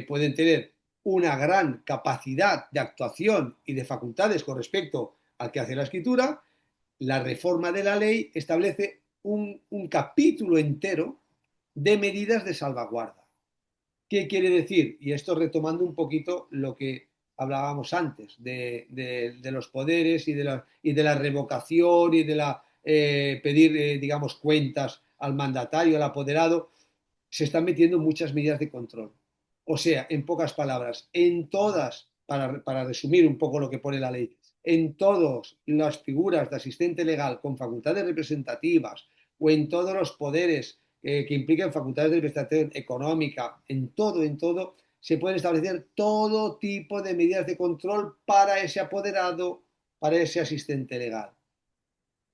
pueden tener una gran capacidad de actuación y de facultades con respecto al que hace la escritura, la reforma de la ley establece un capítulo entero de medidas de salvaguarda. ¿Qué quiere decir? Y esto retomando un poquito lo que hablábamos antes de los poderes y de la revocación y de la pedir, digamos, cuentas al mandatario, al apoderado, se están metiendo muchas medidas de control. O sea, en pocas palabras, en todas, para resumir un poco lo que pone la ley, en todas las figuras de asistente legal con facultades representativas o en todos los poderes que impliquen facultades de representación económica, en todo, se pueden establecer todo tipo de medidas de control para ese apoderado, para ese asistente legal.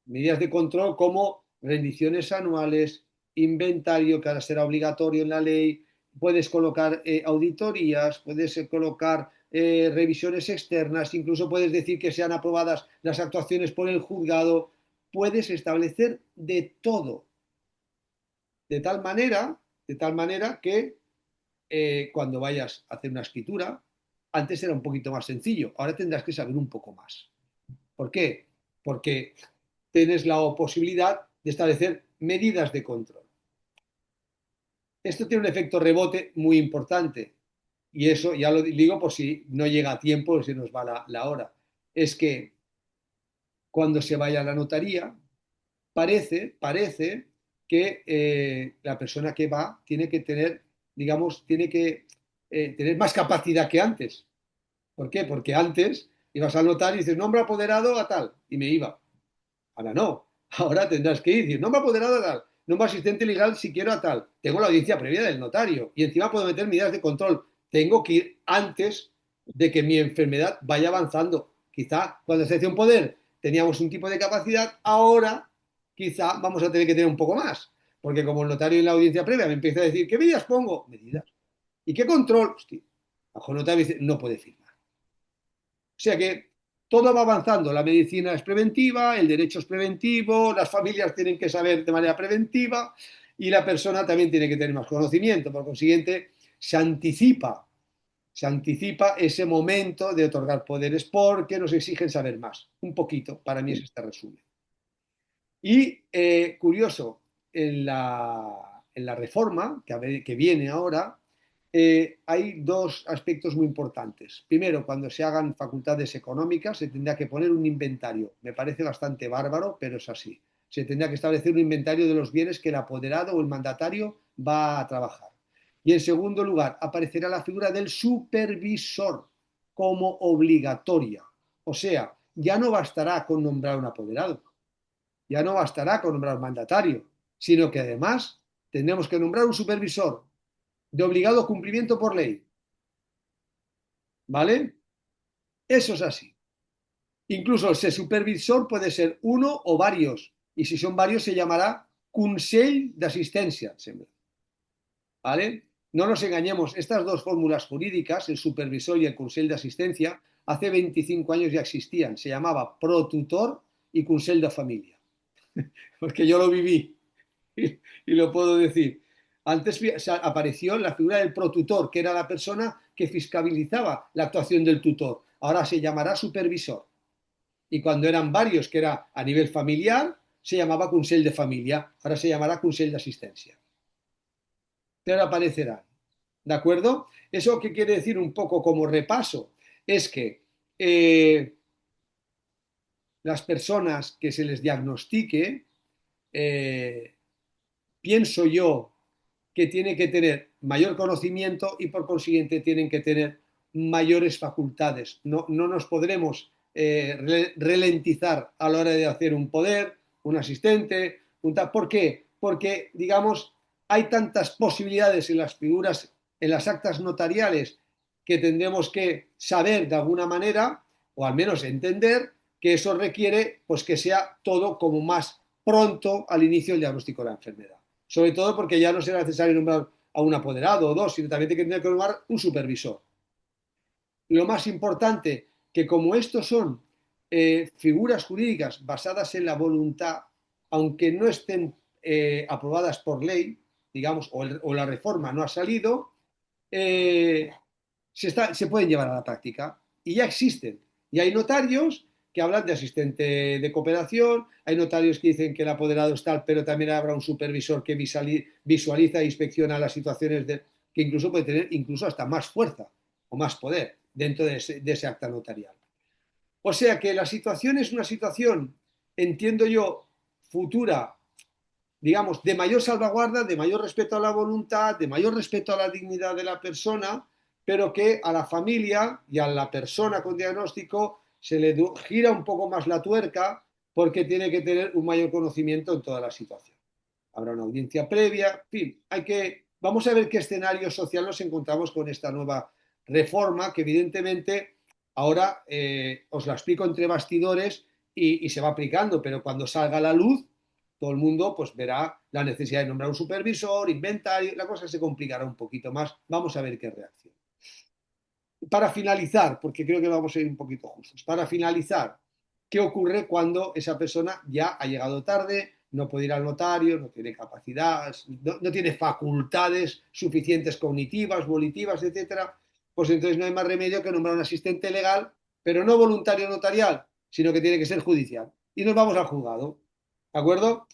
Medidas de control como rendiciones anuales, inventario, que ahora será obligatorio en la ley, puedes colocar auditorías, puedes colocar revisiones externas, incluso puedes decir que sean aprobadas las actuaciones por el juzgado, puedes establecer de todo, de tal manera que cuando vayas a hacer una escritura, antes era un poquito más sencillo, ahora tendrás que saber un poco más. ¿Por qué? Porque tienes la posibilidad de establecer medidas de control. Esto tiene un efecto rebote muy importante, y eso ya lo digo por si no llega a tiempo o si nos va la hora. Es que cuando se vaya a la notaría, parece que la persona que va tiene que tener, digamos, tiene que tener más capacidad que antes. ¿Por qué? Porque antes ibas al notario y dices, nombre apoderado a tal, y me iba. Ahora no, ahora tendrás que ir y decir, nombre apoderado a tal, nombre asistente legal si quiero a tal. Tengo la audiencia previa del notario y encima puedo meter medidas de control. Tengo que ir antes de que mi enfermedad vaya avanzando. Quizá cuando se hace un poder teníamos un tipo de capacidad, ahora quizá vamos a tener que tener un poco más. Porque como el notario en la audiencia previa me empieza a decir, ¿qué medidas pongo? Medidas. ¿Y qué control? Hostia, bajo notario dice, no puede firmar. O sea que todo va avanzando, la medicina es preventiva, el derecho es preventivo, las familias tienen que saber de manera preventiva y la persona también tiene que tener más conocimiento. Por consiguiente, se anticipa ese momento de otorgar poderes porque nos exigen saber más. Un poquito, para mí es este resumen. Y curioso, en la reforma que viene ahora, hay dos aspectos muy importantes. Primero, cuando se hagan facultades económicas, se tendrá que poner un inventario. Me parece bastante bárbaro, pero es así. Se tendrá que establecer un inventario de los bienes que el apoderado o el mandatario va a trabajar. Y en segundo lugar, aparecerá la figura del supervisor como obligatoria. O sea, ya no bastará con nombrar un apoderado, ya no bastará con nombrar un mandatario, sino que además tendremos que nombrar un supervisor de obligado cumplimiento por ley. ¿Vale? Eso es así. Incluso ese supervisor puede ser uno o varios, y si son varios se llamará Consell d'Assistència. ¿Vale? No nos engañemos, estas dos fórmulas jurídicas, el supervisor y el Consell d'Assistència, hace 25 años ya existían. Se llamaba protutor y Consell de Familia. Porque yo lo viví y lo puedo decir. Antes apareció la figura del protutor, que era la persona que fiscalizaba la actuación del tutor. Ahora se llamará supervisor. Y cuando eran varios, que era a nivel familiar, se llamaba Consell de Familia. Ahora se llamará Consell d'Assistència. Pero aparecerá. ¿De acuerdo? ¿Eso qué quiere decir un poco como repaso? Es que las personas que se les diagnostique, pienso yo que tienen que tener mayor conocimiento y por consiguiente tienen que tener mayores facultades. No nos podremos ralentizar a la hora de hacer un poder, un asistente, ¿por qué? Porque, digamos, hay tantas posibilidades en las figuras, en las actas notariales, que tendremos que saber de alguna manera, o al menos entender, que eso requiere pues que sea todo como más pronto al inicio del diagnóstico de la enfermedad. Sobre todo porque ya no será necesario nombrar a un apoderado o dos, sino también tiene que nombrar un supervisor. Lo más importante, que como estos son figuras jurídicas basadas en la voluntad, aunque no estén aprobadas por ley, digamos, o la reforma no ha salido, se pueden llevar a la práctica y ya existen. Y hay notarios que hablan de asistente de cooperación, hay notarios que dicen que el apoderado es tal, pero también habrá un supervisor que visualiza e inspecciona las situaciones que incluso puede tener incluso hasta más fuerza o más poder dentro de ese acta notarial. O sea que la situación es una situación, entiendo yo, futura, digamos, de mayor salvaguarda, de mayor respeto a la voluntad, de mayor respeto a la dignidad de la persona, pero que a la familia y a la persona con diagnóstico se le gira un poco más la tuerca porque tiene que tener un mayor conocimiento en toda la situación. Habrá una audiencia previa, en fin, vamos a ver qué escenario social nos encontramos con esta nueva reforma que evidentemente ahora os la explico entre bastidores y se va aplicando, pero cuando salga a la luz todo el mundo pues verá la necesidad de nombrar un supervisor, inventario, la cosa se complicará un poquito más, vamos a ver qué reacción. Para finalizar, porque creo que vamos a ir un poquito justos, para finalizar, ¿qué ocurre cuando esa persona ya ha llegado tarde, no puede ir al notario, no tiene capacidad, no tiene facultades suficientes cognitivas, volitivas, etcétera? Pues entonces no hay más remedio que nombrar un asistente legal, pero no voluntario notarial, sino que tiene que ser judicial. Y nos vamos al juzgado, ¿de acuerdo?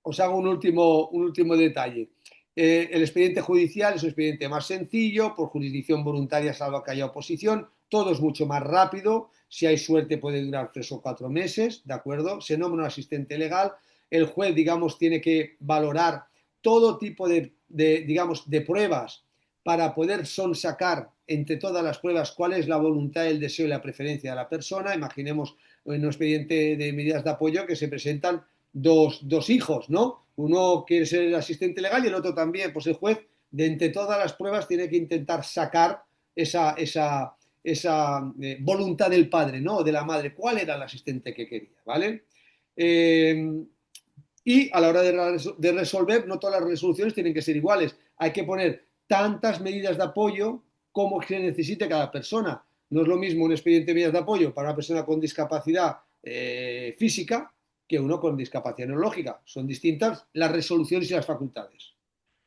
Os hago un último detalle. El expediente judicial es un expediente más sencillo, por jurisdicción voluntaria, salvo que haya oposición. Todo es mucho más rápido. Si hay suerte, puede durar 3 o 4 meses, ¿de acuerdo? Se nombra un asistente legal. El juez, digamos, tiene que valorar todo tipo digamos, de pruebas para poder sonsacar entre todas las pruebas cuál es la voluntad, el deseo y la preferencia de la persona. Imaginemos en un expediente de medidas de apoyo que se presentan dos hijos, ¿no? Uno quiere ser el asistente legal y el otro también. Pues el juez, de entre todas las pruebas, tiene que intentar sacar esa voluntad del padre, ¿no? De la madre. ¿Cuál era el asistente que quería? ¿Vale? Y a la hora de resolver, no todas las resoluciones tienen que ser iguales. Hay que poner tantas medidas de apoyo como se necesite cada persona. No es lo mismo un expediente de medidas de apoyo para una persona con discapacidad física que uno con discapacidad neurológica. Son distintas las resoluciones y las facultades.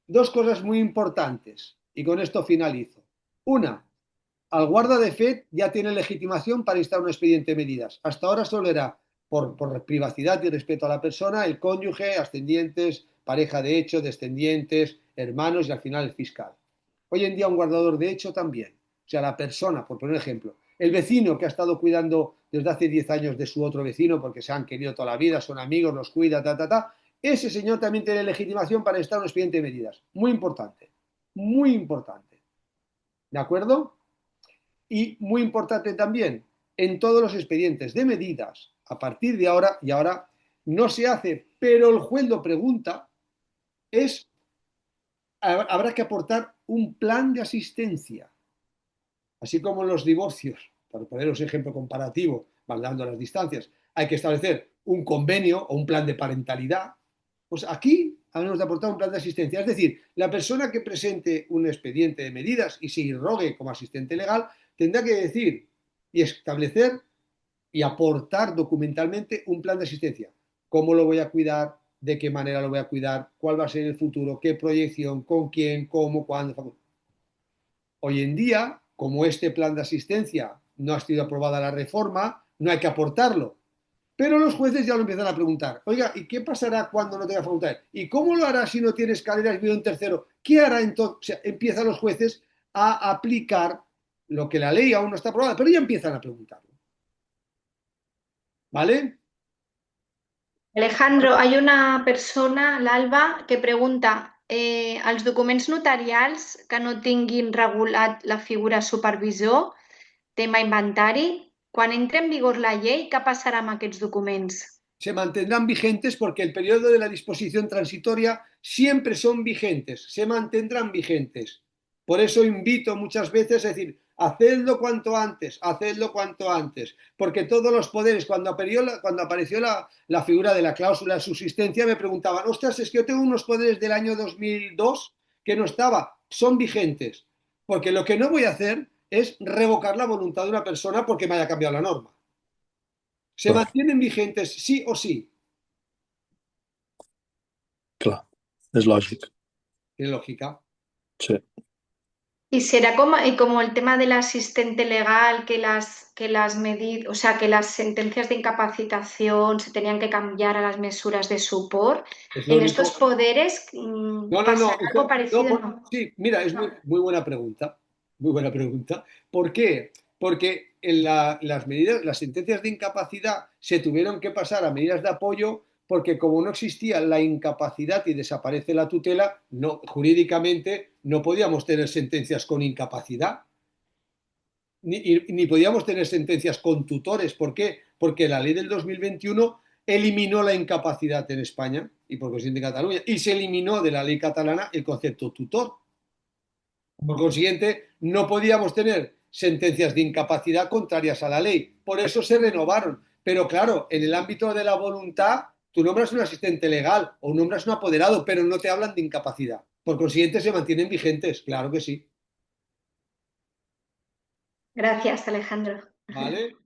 Dos cosas muy importantes, y con esto finalizo. Una, al guarda de fe ya tiene legitimación para instar un expediente de medidas. Hasta ahora solo era por privacidad y respeto a la persona, el cónyuge, ascendientes, pareja de hecho, descendientes, hermanos y al final el fiscal. Hoy en día un guardador de hecho también. O sea, la persona, por poner un ejemplo, el vecino que ha estado cuidando desde hace 10 años de su otro vecino porque se han querido toda la vida, son amigos, los cuida, ese señor también tiene legitimación para instar un expediente de medidas. Muy importante, muy importante. ¿De acuerdo? Y muy importante también, en todos los expedientes de medidas, a partir de ahora, y ahora no se hace, pero el juez lo pregunta, habrá que aportar un plan de asistencia, así como en los divorcios, para poneros ejemplo comparativo, valorando las distancias, hay que establecer un convenio o un plan de parentalidad. Pues aquí habremos de aportar un plan de asistencia. Es decir, la persona que presente un expediente de medidas y se irrogue como asistente legal tendrá que decir y establecer y aportar documentalmente un plan de asistencia. ¿Cómo lo voy a cuidar? ¿De qué manera lo voy a cuidar? ¿Cuál va a ser el futuro? ¿Qué proyección? ¿Con quién? ¿Cómo? ¿Cuándo? Hoy en día, como este plan de asistencia no ha sido aprobada la reforma, no hay que aportarlo. Pero los jueces ya lo empiezan a preguntar. Oiga, ¿y qué pasará cuando no tenga facultades? ¿Y cómo lo hará si no tiene escaleras y vive un tercero? ¿Qué hará entonces? O sea, empiezan los jueces a aplicar lo que la ley aún no está aprobada, pero ya empiezan a preguntarlo. ¿Vale? Alejandro, hay una persona, l'Alba, que pregunta els documents notarials que no tinguin regulat la figura supervisor, tema inventari, quan entre en vigor la llei, què passarà amb aquests documents? Se mantendrán vigentes porque el periodo de la disposición transitoria siempre son vigentes, se mantendrán vigentes. Por eso invito muchas veces a decir, hacedlo cuanto antes, porque todos los poderes, cuando apareció la figura de la cláusula de subsistencia, me preguntaban, ostras, es que yo tengo unos poderes del año 2002 que no estaba, son vigentes, porque lo que no voy a hacer es revocar la voluntad de una persona porque me haya cambiado la norma. Se Clar, mantienen vigentes sí o sí. clar. És lògic. Tiene lógica. Sí. Y será como el tema del asistente legal, o sea, que las sentencias de incapacitación se tenían que cambiar a las mesuras de supor. Es lo En único. estos poderes No, pasará algo no, parecido, ¿no? sí, mira, es muy buena pregunta. Muy buena pregunta. ¿Por qué? Porque las medidas, las sentencias de incapacidad se tuvieron que pasar a medidas de apoyo porque como no existía la incapacidad y desaparece la tutela, no, jurídicamente no podíamos tener sentencias con incapacidad, ni podíamos tener sentencias con tutores. ¿Por qué? Porque la ley del 2021 eliminó la incapacidad en España y por consiguiente en Cataluña, y se eliminó de la ley catalana el concepto tutor. Por consiguiente, no podíamos tener sentencias de incapacidad contrarias a la ley. Por eso se renovaron. Pero claro, en el ámbito de la voluntad, tú nombras un asistente legal o nombras un apoderado, pero no te hablan de incapacidad. Por consiguiente, se mantienen vigentes, claro que sí. Gracias, Alejandro. ¿Vale?